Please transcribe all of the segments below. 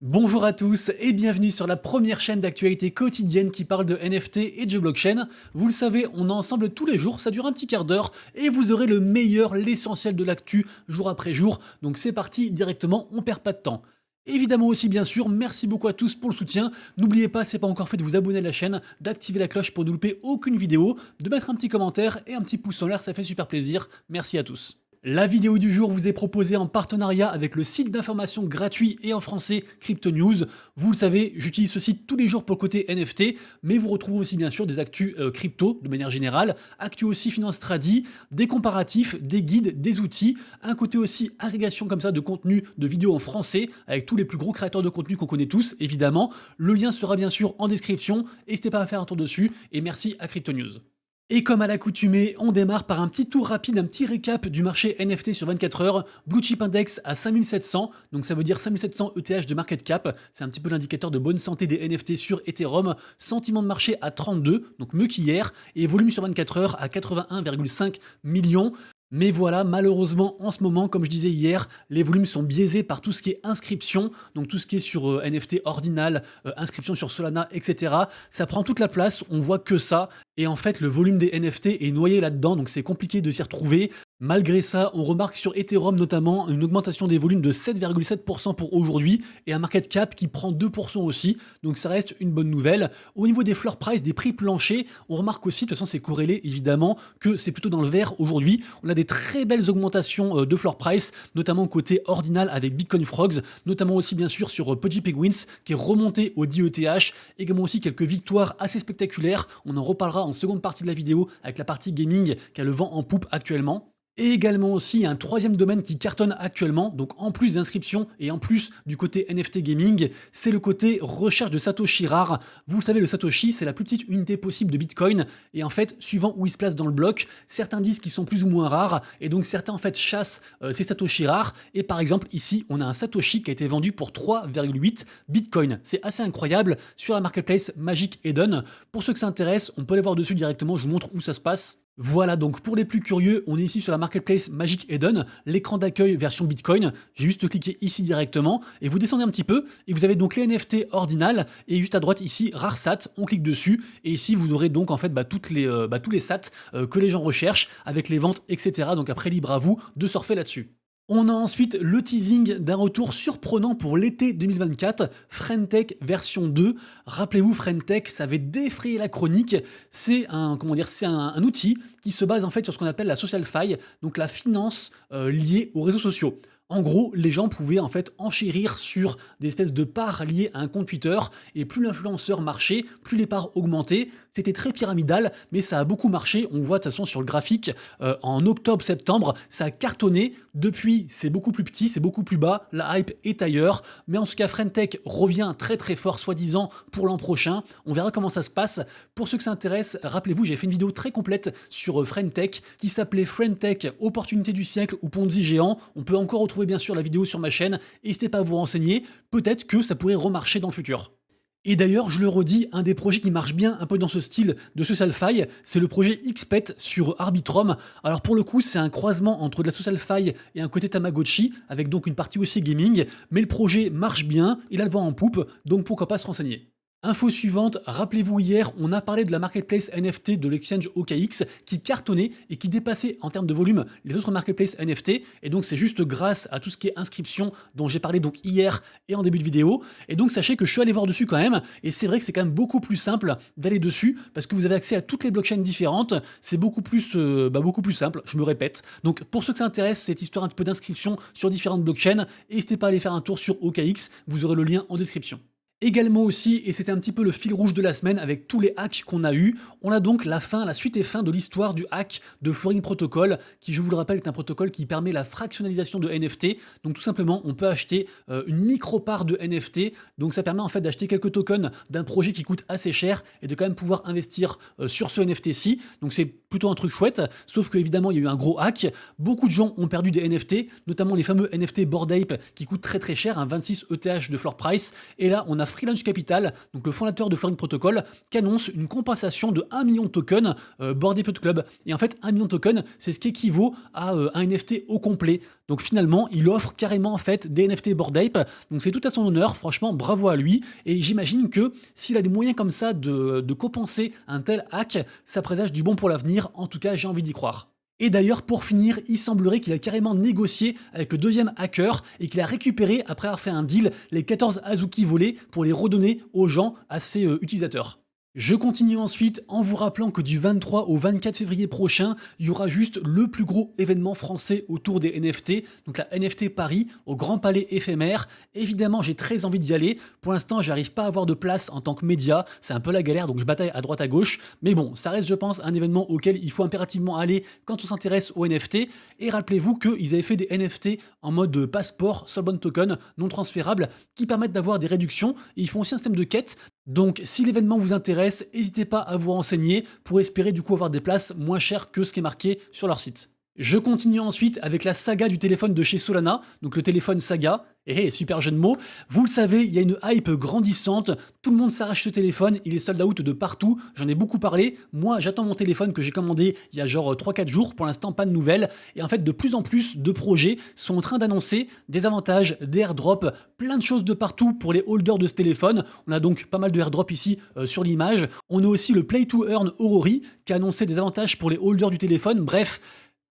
Bonjour à tous et bienvenue sur la première chaîne d'actualité quotidienne qui parle de NFT et de blockchain. Vous le savez, on est ensemble tous les jours, ça dure un petit quart d'heure et vous aurez le meilleur, l'essentiel de l'actu jour après jour. Donc c'est parti directement, on perd pas de temps. Évidemment aussi bien sûr, merci beaucoup à tous pour le soutien. N'oubliez pas, si ce n'est pas encore fait, de vous abonner à la chaîne, d'activer la cloche pour ne louper aucune vidéo, de mettre un petit commentaire et un petit pouce en l'air, ça fait super plaisir. Merci à tous. La vidéo du jour vous est proposée en partenariat avec le site d'information gratuit et en français Crypto News. Vous le savez, j'utilise ce site tous les jours pour le côté NFT, mais vous retrouvez aussi bien sûr des actus crypto de manière générale, actus aussi finance tradi, des comparatifs, des guides, des outils, un côté aussi agrégation comme ça de contenu de vidéos en français avec tous les plus gros créateurs de contenu qu'on connaît tous évidemment. Le lien sera bien sûr en description, n'hésitez pas à faire un tour dessus et merci à Crypto News. Et comme à l'accoutumée, on démarre par un petit tour rapide, un petit récap du marché NFT sur 24 heures. Blue Chip Index à 5700, donc ça veut dire 5700 ETH de market cap. C'est un petit peu l'indicateur de bonne santé des NFT sur Ethereum. Sentiment de marché à 32, donc mieux qu'hier. Et volume sur 24 heures à 81,5 millions. Mais voilà, malheureusement, en ce moment, comme je disais hier, les volumes sont biaisés par tout ce qui est inscription, donc tout ce qui est sur NFT Ordinal, inscription sur Solana, etc. Ça prend toute la place, on voit que ça, et en fait, le volume des NFT est noyé là-dedans, donc c'est compliqué de s'y retrouver. Malgré ça, on remarque sur Ethereum notamment une augmentation des volumes de 7,7% pour aujourd'hui et un market cap qui prend 2% aussi, donc ça reste une bonne nouvelle. Au niveau des floor price, des prix planchers, on remarque aussi, de toute façon c'est corrélé évidemment, que c'est plutôt dans le vert aujourd'hui. On a des très belles augmentations de floor price, notamment côté Ordinal avec Bitcoin Frogs, notamment aussi bien sûr sur Pudgy Penguins qui est remonté au 10 ETH, également aussi quelques victoires assez spectaculaires, on en reparlera en seconde partie de la vidéo avec la partie gaming qui a le vent en poupe actuellement. Et également aussi un troisième domaine qui cartonne actuellement, donc en plus d'inscriptions et en plus du côté NFT gaming, c'est le côté recherche de Satoshi rare. Vous le savez, le Satoshi, c'est la plus petite unité possible de Bitcoin, et en fait, suivant où il se place dans le bloc, certains disent qu'ils sont plus ou moins rares, et donc certains en fait chassent ces Satoshi rares, et par exemple ici, on a un Satoshi qui a été vendu pour 3,8 Bitcoin. C'est assez incroyable sur la marketplace Magic Eden. Pour ceux que ça intéresse, on peut aller voir dessus directement, je vous montre où ça se passe. Voilà, donc pour les plus curieux, on est ici sur la marketplace Magic Eden, l'écran d'accueil version Bitcoin. J'ai juste cliqué ici directement et vous descendez un petit peu et vous avez donc les NFT Ordinal et juste à droite ici Rarsat, on clique dessus et ici vous aurez donc en fait tous les sats que les gens recherchent avec les ventes, etc. Donc après libre à vous de surfer là-dessus. On a ensuite le teasing d'un retour surprenant pour l'été 2024, Friendtech version 2. Rappelez-vous, Friendtech, ça avait défrayé la chronique. C'est un outil qui se base en fait sur ce qu'on appelle la social fi, donc la finance liée aux réseaux sociaux. En gros, les gens pouvaient en fait enchérir sur des espèces de parts liées à un compte Twitter, et plus l'influenceur marchait, plus les parts augmentaient. C'était très pyramidal, mais ça a beaucoup marché. On voit de toute façon sur le graphique, en octobre-septembre, ça a cartonné. Depuis, c'est beaucoup plus petit, c'est beaucoup plus bas, la hype est ailleurs. Mais en tout cas, Friendtech revient très très fort, soi-disant, pour l'an prochain. On verra comment ça se passe. Pour ceux que ça intéresse, rappelez-vous, j'ai fait une vidéo très complète sur Friendtech qui s'appelait Friendtech, opportunité du siècle ou Ponzi géant. On peut encore retrouver bien sûr la vidéo sur ma chaîne. N'hésitez pas à vous renseigner. Peut-être que ça pourrait remarcher dans le futur. Et d'ailleurs, je le redis, un des projets qui marche bien un peu dans ce style de social fi, c'est le projet XPET sur Arbitrum. Alors pour le coup, c'est un croisement entre de la social fi et un côté Tamagotchi, avec donc une partie aussi gaming, mais le projet marche bien, il a le vent en poupe, donc pourquoi pas se renseigner. Info suivante, rappelez-vous hier, on a parlé de la marketplace NFT de l'exchange OKX qui cartonnait et qui dépassait en termes de volume les autres marketplaces NFT, et donc c'est juste grâce à tout ce qui est inscription dont j'ai parlé donc hier et en début de vidéo. Et donc sachez que je suis allé voir dessus quand même, et c'est vrai que c'est quand même beaucoup plus simple d'aller dessus parce que vous avez accès à toutes les blockchains différentes, c'est beaucoup plus simple, je me répète. Donc pour ceux que ça intéresse, cette histoire un petit peu d'inscription sur différentes blockchains, n'hésitez pas à aller faire un tour sur OKX, vous aurez le lien en description. Également aussi, et c'était un petit peu le fil rouge de la semaine avec tous les hacks qu'on a eu, on a donc la suite et fin de l'histoire du hack de Floring Protocol, qui je vous le rappelle est un protocole qui permet la fractionnalisation de NFT. Donc tout simplement, on peut acheter une micro-part de NFT, donc ça permet en fait d'acheter quelques tokens d'un projet qui coûte assez cher et de quand même pouvoir investir sur ce NFT-ci. Donc c'est plutôt un truc chouette, sauf qu'évidemment il y a eu un gros hack, beaucoup de gens ont perdu des NFT, notamment les fameux NFT Bored Ape qui coûtent très très cher, 26 ETH de floor price, et là on a Free Lunch Capital, donc le fondateur de Florine Protocol, qui annonce une compensation de 1 million de tokens Bored Ape Club, et en fait 1 million de tokens c'est ce qui équivaut à un NFT au complet, donc finalement il offre carrément en fait des NFT Bored Ape, donc c'est tout à son honneur, franchement bravo à lui, et j'imagine que s'il a des moyens comme ça de compenser un tel hack, ça présage du bon pour l'avenir, en tout cas j'ai envie d'y croire. Et d'ailleurs, pour finir, il semblerait qu'il a carrément négocié avec le deuxième hacker et qu'il a récupéré, après avoir fait un deal, les 14 Azuki volés pour les redonner aux gens, à ses utilisateurs. Je continue ensuite en vous rappelant que du 23 au 24 février prochain, il y aura juste le plus gros événement français autour des NFT, donc la NFT Paris au Grand Palais éphémère. Évidemment, j'ai très envie d'y aller. Pour l'instant, j'arrive pas à avoir de place en tant que média, c'est un peu la galère, donc je bataille à droite à gauche. Mais bon, ça reste, je pense, un événement auquel il faut impérativement aller quand on s'intéresse aux NFT. Et rappelez-vous qu'ils avaient fait des NFT en mode passeport, Soulbound Token, non transférable, qui permettent d'avoir des réductions. Et ils font aussi un système de quête. Donc si l'événement vous intéresse, n'hésitez pas à vous renseigner pour espérer du coup avoir des places moins chères que ce qui est marqué sur leur site. Je continue ensuite avec la saga du téléphone de chez Solana, donc le téléphone Saga. Super jeu de mots. Vous le savez, il y a une hype grandissante, tout le monde s'arrache ce téléphone, il est sold out de partout, j'en ai beaucoup parlé. Moi, j'attends mon téléphone que j'ai commandé il y a genre 3-4 jours, pour l'instant pas de nouvelles. Et en fait, de plus en plus de projets sont en train d'annoncer des avantages, des airdrops, plein de choses de partout pour les holders de ce téléphone. On a donc pas mal de airdrops ici sur l'image. On a aussi le Play to Earn Aurori qui a annoncé des avantages pour les holders du téléphone. Bref,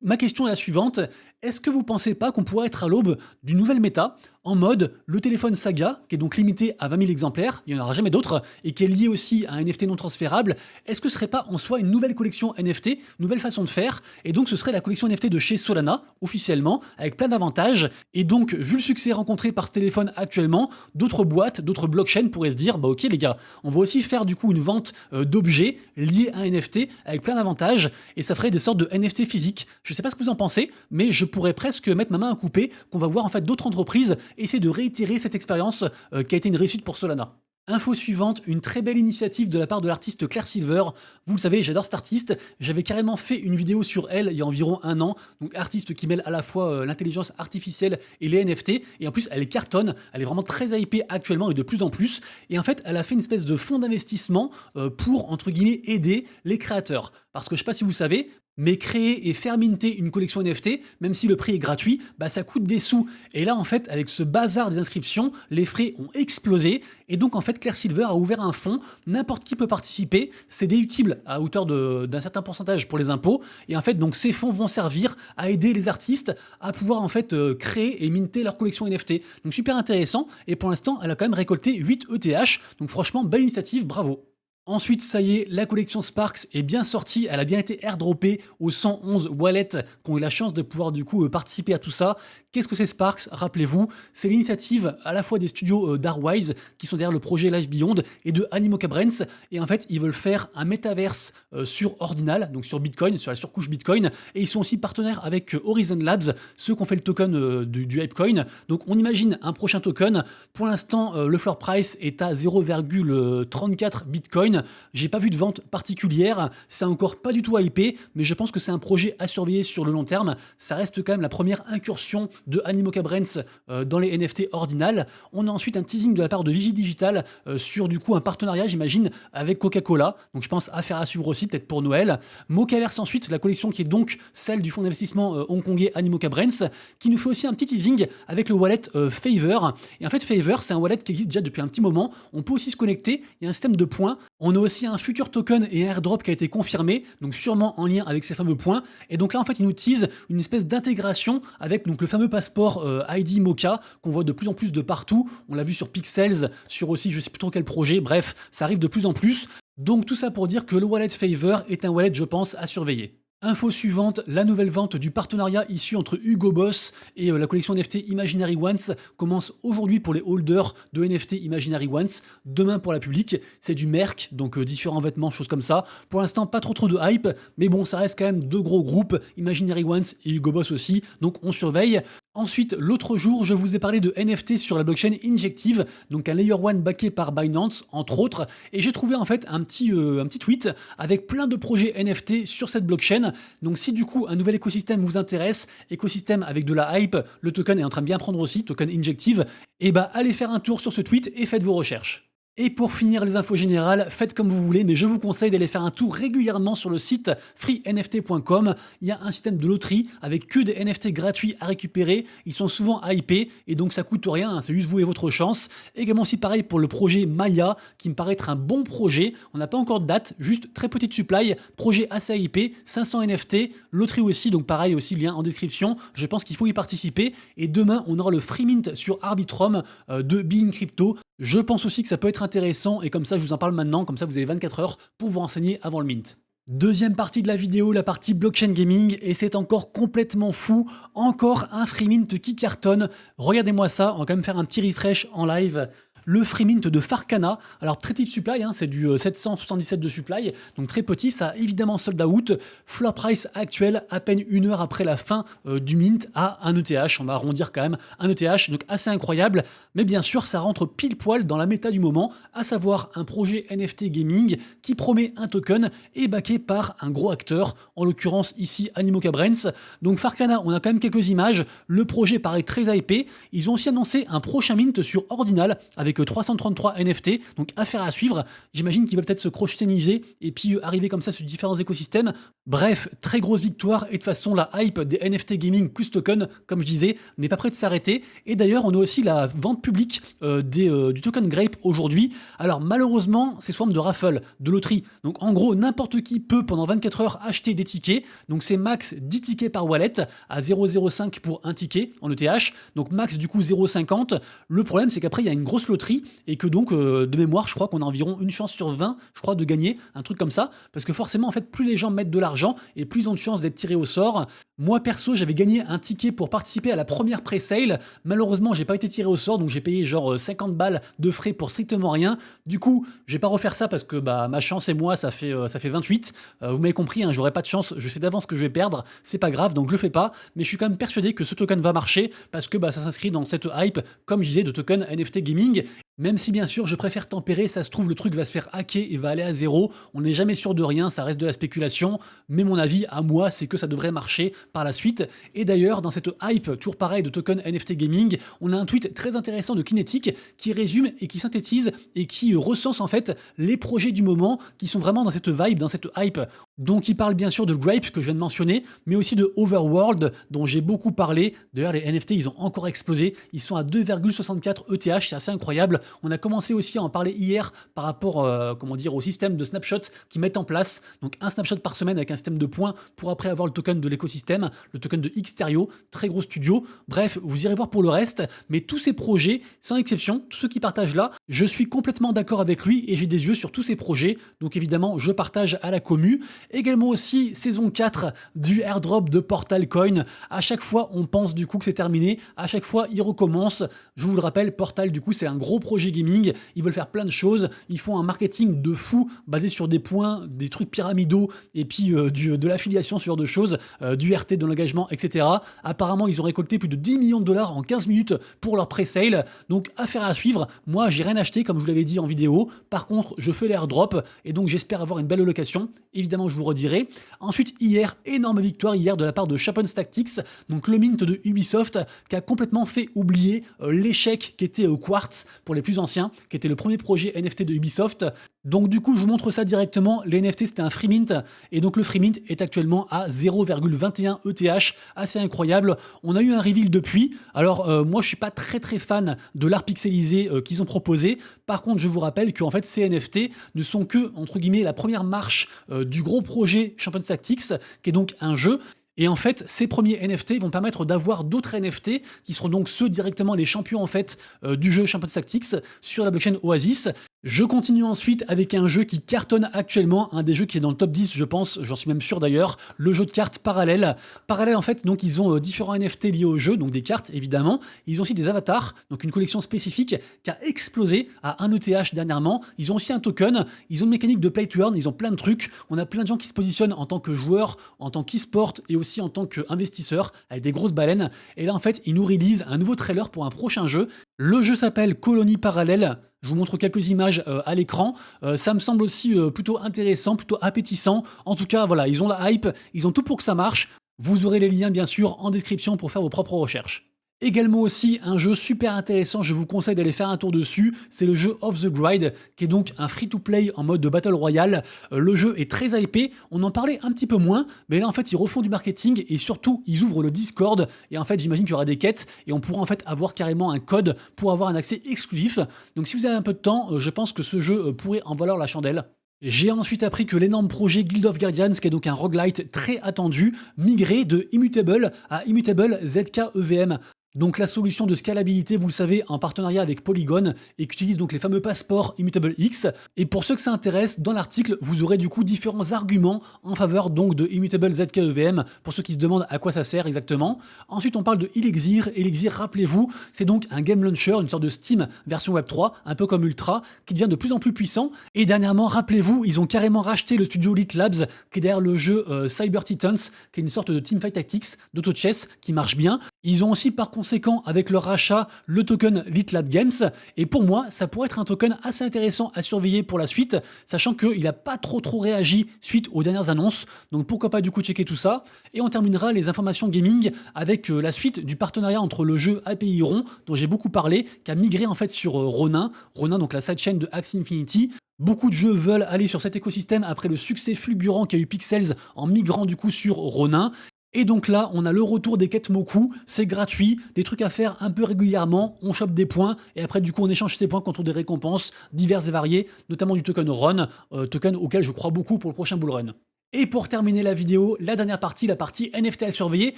ma question est la suivante, est-ce que vous pensez pas qu'on pourrait être à l'aube d'une nouvelle méta en mode le téléphone Saga, qui est donc limité à 20 000 exemplaires, il n'y en aura jamais d'autres, et qui est lié aussi à un NFT non transférable, est-ce que ce serait pas en soi une nouvelle collection NFT, une nouvelle façon de faire, et donc ce serait la collection NFT de chez Solana, officiellement, avec plein d'avantages, et donc vu le succès rencontré par ce téléphone actuellement, d'autres boîtes, d'autres blockchains pourraient se dire, bah ok les gars, on va aussi faire du coup une vente d'objets liés à un NFT, avec plein d'avantages, et ça ferait des sortes de NFT physiques. Je sais pas ce que vous en pensez, mais je pourrais presque mettre ma main à couper qu'on va voir en fait d'autres entreprises essayer de réitérer cette expérience qui a été une réussite pour Solana. Info suivante, une très belle initiative de la part de l'artiste Claire Silver. Vous le savez, j'adore cet artiste. J'avais carrément fait une vidéo sur elle il y a environ un an. Donc artiste qui mêle à la fois l'intelligence artificielle et les NFT. Et en plus, elle cartonne. Elle est vraiment très hypée actuellement et de plus en plus. Et en fait, elle a fait une espèce de fonds d'investissement pour, entre guillemets, aider les créateurs. Parce que je sais pas si vous savez, mais créer et faire minter une collection NFT, même si le prix est gratuit, bah ça coûte des sous. Et là, en fait, avec ce bazar des inscriptions, les frais ont explosé. Et donc, en fait, Claire Silver a ouvert un fonds. N'importe qui peut participer. C'est déductible à hauteur d'un certain pourcentage pour les impôts. Et en fait, donc, ces fonds vont servir à aider les artistes à pouvoir, en fait, créer et minter leur collection NFT. Donc, super intéressant. Et pour l'instant, elle a quand même récolté 8 ETH. Donc, franchement, belle initiative. Bravo. Ensuite, ça y est, la collection Sparks est bien sortie, elle a bien été airdroppée aux 111 wallets qui ont eu la chance de pouvoir du coup participer à tout ça. Qu'est-ce que c'est Sparks? Rappelez-vous, c'est l'initiative à la fois des studios Darkwise qui sont derrière le projet Life Beyond et de Animoca Brands. Et en fait, ils veulent faire un métaverse sur Ordinal, donc sur Bitcoin, sur la surcouche Bitcoin. Et ils sont aussi partenaires avec Horizon Labs, ceux qui ont fait le token du Hypecoin. Donc on imagine un prochain token. Pour l'instant, le floor price est à 0,34 Bitcoin. J'ai pas vu de vente particulière, c'est encore pas du tout hypé, mais je pense que c'est un projet à surveiller sur le long terme. Ça reste quand même la première incursion de Animoca Brands dans les NFT Ordinal. On a ensuite un teasing de la part de Vivi Digital sur du coup un partenariat, j'imagine, avec Coca-Cola. Donc je pense affaire à suivre aussi, peut-être pour Noël. Mocaverse ensuite, la collection qui est donc celle du fonds d'investissement hongkongais Animoca Brands, qui nous fait aussi un petit teasing avec le wallet Favor. Et en fait, Favor, c'est un wallet qui existe déjà depuis un petit moment. On peut aussi se connecter, il y a un système de points. On a aussi un futur token et un airdrop qui a été confirmé, donc sûrement en lien avec ces fameux points. Et donc là, en fait, ils nous teasent une espèce d'intégration avec donc le fameux passeport ID Mocha qu'on voit de plus en plus de partout. On l'a vu sur Pixels, sur aussi je sais plus trop quel projet. Bref, ça arrive de plus en plus. Donc tout ça pour dire que le wallet Favor est un wallet, je pense, à surveiller. Info suivante, la nouvelle vente du partenariat issu entre Hugo Boss et la collection NFT Imaginary Ones commence aujourd'hui pour les holders de NFT Imaginary Ones, demain pour la public. C'est du merch, donc différents vêtements, choses comme ça. Pour l'instant, pas trop de hype, mais bon, ça reste quand même deux gros groupes, Imaginary Ones et Hugo Boss aussi, donc on surveille. Ensuite, l'autre jour, je vous ai parlé de NFT sur la blockchain Injective, donc un Layer 1 backé par Binance, entre autres, et j'ai trouvé en fait un petit tweet avec plein de projets NFT sur cette blockchain. Donc si du coup un nouvel écosystème vous intéresse, écosystème avec de la hype, le token est en train de bien prendre aussi, token Injective, et bah allez faire un tour sur ce tweet et faites vos recherches. Et pour finir les infos générales, faites comme vous voulez, mais je vous conseille d'aller faire un tour régulièrement sur le site freenft.com. Il y a un système de loterie avec que des NFT gratuits à récupérer. Ils sont souvent hypés et donc ça coûte rien, hein, c'est juste vous et votre chance. Également aussi pareil pour le projet Maya, qui me paraît être un bon projet. On n'a pas encore de date, juste très petite supply, projet assez hypé, 500 NFT, loterie aussi, donc pareil aussi lien en description. Je pense qu'il faut y participer. Et demain, on aura le free mint sur Arbitrum de Being Crypto. Je pense aussi que ça peut être intéressant et comme ça je vous en parle maintenant, comme ça vous avez 24 heures pour vous renseigner avant le mint. Deuxième partie de la vidéo, la partie blockchain gaming, et c'est encore complètement fou, encore un free mint qui cartonne. Regardez-moi ça, on va quand même faire un petit refresh en live. Le free mint de Farcana, alors très petite supply, hein, c'est du 777 de supply, donc très petit, ça a évidemment sold out. Floor price actuel, à peine une heure après la fin du mint, à 1 ETH, on va arrondir quand même 1 ETH, donc assez incroyable, mais bien sûr ça rentre pile poil dans la méta du moment, à savoir un projet NFT gaming qui promet un token et backé par un gros acteur, en l'occurrence ici Animoca Brands. Donc Farcana, on a quand même quelques images, le projet paraît très hypé, ils ont aussi annoncé un prochain mint sur Ordinal avec 333 NFT, donc affaire à suivre. J'imagine qu'ils veulent peut-être se crochetiser et puis arriver comme ça sur différents écosystèmes. Bref, très grosse victoire et de toute façon la hype des NFT gaming plus token, comme je disais, n'est pas près de s'arrêter. Et d'ailleurs, on a aussi la vente publique du token Grape aujourd'hui. Alors malheureusement, c'est sous forme de raffle, de loterie. Donc en gros, n'importe qui peut pendant 24 heures acheter des tickets. Donc c'est max 10 tickets par wallet à 0,05 pour un ticket en ETH. Donc max du coup 0,50. Le problème, c'est qu'après, il y a une grosse loterie et que donc de mémoire je crois qu'on a environ une chance sur 20 je crois de gagner, un truc comme ça, parce que forcément en fait plus les gens mettent de l'argent et plus ils ont de chances d'être tirés au sort. Moi perso j'avais gagné un ticket pour participer à la première pré-sale, malheureusement j'ai pas été tiré au sort donc j'ai payé genre 50 balles de frais pour strictement rien. Du coup je vais pas refaire ça parce que bah ma chance et moi ça fait 28, vous m'avez compris, hein, j'aurai pas de chance, je sais d'avance que je vais perdre, c'est pas grave donc je le fais pas, mais je suis quand même persuadé que ce token va marcher parce que bah ça s'inscrit dans cette hype comme je disais de token NFT gaming. Même si bien sûr je préfère tempérer, ça se trouve le truc va se faire hacker et va aller à zéro, on n'est jamais sûr de rien, ça reste de la spéculation, mais mon avis à moi c'est que ça devrait marcher par la suite. Et d'ailleurs dans cette hype toujours pareil de token NFT gaming, on a un tweet très intéressant de Kinetic qui résume et qui synthétise et qui recense en fait les projets du moment qui sont vraiment dans cette vibe, dans cette hype. Donc il parle bien sûr de Grape que je viens de mentionner, mais aussi de Overworld dont j'ai beaucoup parlé. D'ailleurs les NFT ils ont encore explosé, ils sont à 2,64 ETH, c'est assez incroyable. On a commencé aussi à en parler hier par rapport au système de snapshot qu'ils mettent en place. Donc un snapshot par semaine avec un système de points pour après avoir le token de l'écosystème, le token de Xterio, très gros studio. Bref, vous irez voir pour le reste, mais tous ces projets, sans exception, tous ceux qui partagent là, je suis complètement d'accord avec lui et j'ai des yeux sur tous ces projets. Donc évidemment, je partage à la commu. Également aussi saison 4 du airdrop de Portal Coin. À chaque fois, on pense du coup que c'est terminé. À chaque fois, il recommence. Je vous le rappelle, Portal du coup, c'est un gros projet gaming, ils veulent faire plein de choses, ils font un marketing de fou basé sur des points, des trucs pyramidaux et puis de l'affiliation, ce genre de choses, du RT, de l'engagement, etc. Apparemment, ils ont récolté plus de 10 millions de dollars en 15 minutes pour leur pré-sale, donc affaire à suivre. Moi, j'ai rien acheté comme je vous l'avais dit en vidéo, par contre, je fais l'airdrop et donc j'espère avoir une belle allocation. Évidemment, je vous redirai. Ensuite, hier, énorme victoire hier de la part de Shapen's Tactics, donc le mint de Ubisoft qui a complètement fait oublier l'échec qui était au Quartz pour les plus anciens, qui était le premier projet NFT de Ubisoft. Donc du coup, je vous montre ça directement. Les NFT, c'était un free mint, et donc le free mint est actuellement à 0,21 ETH, assez incroyable. On a eu un reveal depuis. Alors moi, je suis pas très fan de l'art pixelisé qu'ils ont proposé. Par contre, je vous rappelle qu'en fait, ces NFT ne sont que, entre guillemets, la première marche du gros projet Shapen's Tactics, qui est donc un jeu. Et en fait, ces premiers NFT vont permettre d'avoir d'autres NFT qui seront donc ceux directement les champions en fait du jeu Shapen's Tactics sur la blockchain Oasis. Je continue ensuite avec un jeu qui cartonne actuellement, un des jeux qui est dans le top 10 je pense, j'en suis même sûr d'ailleurs, le jeu de cartes Parallèle. Parallèle en fait, donc ils ont différents NFT liés au jeu, donc des cartes évidemment, ils ont aussi des avatars, donc une collection spécifique qui a explosé à 1 ETH dernièrement, ils ont aussi un token, ils ont une mécanique de play to earn, ils ont plein de trucs, on a plein de gens qui se positionnent en tant que joueurs, en tant qu'e-sport et aussi en tant qu'investisseurs avec des grosses baleines, et là en fait ils nous release un nouveau trailer pour un prochain jeu. Le jeu s'appelle Colony Parallèle. Je vous montre quelques images à l'écran. Ça me semble aussi plutôt intéressant, plutôt appétissant. En tout cas, voilà, ils ont la hype, ils ont tout pour que ça marche. Vous aurez les liens bien sûr en description pour faire vos propres recherches. Également aussi un jeu super intéressant, je vous conseille d'aller faire un tour dessus, c'est le jeu Off the Grid, qui est donc un free-to-play en mode de Battle Royale. Le jeu est très hypé, on en parlait un petit peu moins, mais là en fait ils refont du marketing et surtout ils ouvrent le Discord, et en fait j'imagine qu'il y aura des quêtes, et on pourra en fait avoir carrément un code pour avoir un accès exclusif. Donc si vous avez un peu de temps, je pense que ce jeu pourrait en valoir la chandelle. J'ai ensuite appris que l'énorme projet Guild of Guardians, qui est donc un roguelite très attendu, migrait de Immutable à Immutable ZK-EVM. Donc la solution de scalabilité, vous le savez, en partenariat avec Polygon, et qui utilise donc les fameux passeports Immutable X. Et pour ceux que ça intéresse, dans l'article, vous aurez du coup différents arguments en faveur donc de Immutable ZK-EVM, pour ceux qui se demandent à quoi ça sert exactement. Ensuite, on parle de Elixir. Elixir, rappelez-vous, c'est donc un game launcher, une sorte de Steam version Web3, un peu comme Ultra, qui devient de plus en plus puissant. Et dernièrement, rappelez-vous, ils ont carrément racheté le studio Elite Labs, qui est derrière le jeu Cyber Titans, qui est une sorte de teamfight tactics, d'auto-chess, qui marche bien. Ils ont aussi par conséquent avec leur rachat le token LitLab Games, et pour moi ça pourrait être un token assez intéressant à surveiller pour la suite, sachant qu'il n'a pas trop réagi suite aux dernières annonces, donc pourquoi pas du coup checker tout ça. Et on terminera les informations gaming avec la suite du partenariat entre le jeu API Iron, dont j'ai beaucoup parlé, qui a migré en fait sur Ronin, donc la sidechain de Axie Infinity. Beaucoup de jeux veulent aller sur cet écosystème après le succès fulgurant qu'a eu Pixels en migrant du coup sur Ronin. Et donc là, on a le retour des quêtes Moku, c'est gratuit, des trucs à faire un peu régulièrement, on chope des points, et après du coup on échange ces points contre des récompenses diverses et variées, notamment du token Run, token auquel je crois beaucoup pour le prochain Bull Run. Et pour terminer la vidéo, la dernière partie, la partie NFT à surveiller.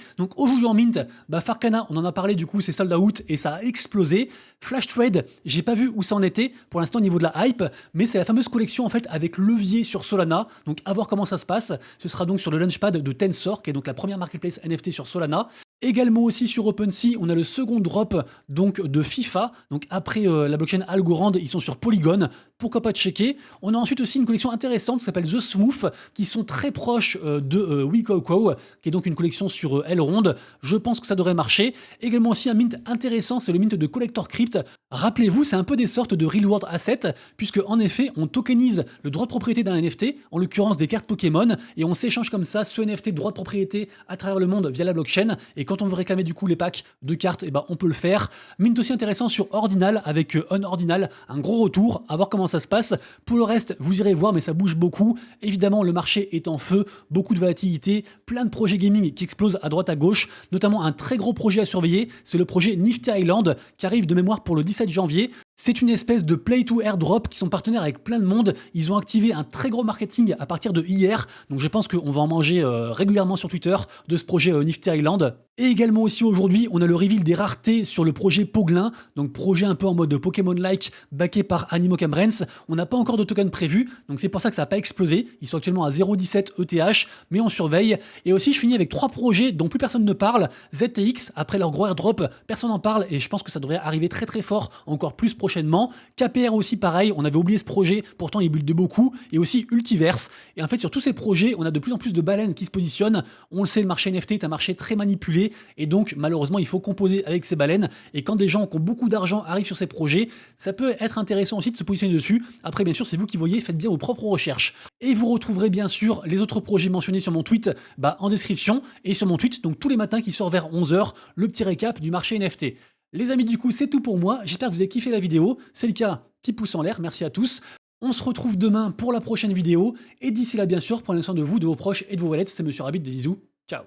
Donc aujourd'hui en mint, Farcana, on en a parlé du coup, c'est sold out et ça a explosé. Flash Trade, j'ai pas vu où ça en était pour l'instant au niveau de la hype, mais c'est la fameuse collection en fait avec levier sur Solana. Donc à voir comment ça se passe. Ce sera donc sur le launchpad de Tensor, qui est donc la première marketplace NFT sur Solana. Également aussi sur OpenSea, on a le second drop donc de FIFA. Donc après la blockchain Algorand, ils sont sur Polygon. Pourquoi pas checker. On a ensuite aussi une collection intéressante qui s'appelle The Smooth, qui sont très proches de WeCoco, qui est donc une collection sur Elrond. Je pense que ça devrait marcher. Également aussi un mint intéressant, c'est le mint de Collector Crypt. Rappelez-vous, c'est un peu des sortes de real world assets, puisque en effet, on tokenise le droit de propriété d'un NFT, en l'occurrence des cartes Pokémon, et on s'échange comme ça ce NFT de droit de propriété à travers le monde via la blockchain. Et quand on veut réclamer du coup les packs de cartes, on peut le faire. Mint aussi intéressant sur Ordinal avec Unordinal, un gros retour, à voir comment ça se passe. Pour le reste, vous irez voir, mais ça bouge beaucoup. Évidemment, le marché est en feu, beaucoup de volatilité, plein de projets gaming qui explosent à droite à gauche, notamment un très gros projet à surveiller, c'est le projet Nifty Island qui arrive de mémoire pour le 17 janvier. C'est une espèce de play to airdrop qui sont partenaires avec plein de monde. Ils ont activé un très gros marketing à partir de hier. Donc je pense qu'on va en manger régulièrement sur Twitter de ce projet Nifty Island. Et également aussi aujourd'hui, on a le reveal des raretés sur le projet Poglin. Donc projet un peu en mode Pokémon-like, backé par Animo Cambrens. On n'a pas encore de token prévu. Donc c'est pour ça que ça n'a pas explosé. Ils sont actuellement à 0,17 ETH, mais on surveille. Et aussi, je finis avec 3 projets dont plus personne ne parle. ZTX, après leur gros airdrop, personne n'en parle. Et je pense que ça devrait arriver très très fort, encore plus prochainement. KPR aussi pareil, on avait oublié ce projet, pourtant il build beaucoup, et aussi Ultiverse. Et en fait sur tous ces projets, on a de plus en plus de baleines qui se positionnent. On le sait, le marché NFT est un marché très manipulé, et donc malheureusement il faut composer avec ces baleines. Et quand des gens qui ont beaucoup d'argent arrivent sur ces projets, ça peut être intéressant aussi de se positionner dessus. Après bien sûr c'est vous qui voyez, faites bien vos propres recherches. Et vous retrouverez bien sûr les autres projets mentionnés sur mon tweet en description, et sur mon tweet, donc tous les matins qui sort vers 11 h, le petit récap du marché NFT. Les amis, du coup, c'est tout pour moi. J'espère que vous avez kiffé la vidéo. C'est le cas, petit pouce en l'air. Merci à tous. On se retrouve demain pour la prochaine vidéo. Et d'ici là, bien sûr, prenez soin de vous, de vos proches et de vos wallets. C'est Monsieur Rabbit. Des bisous. Ciao.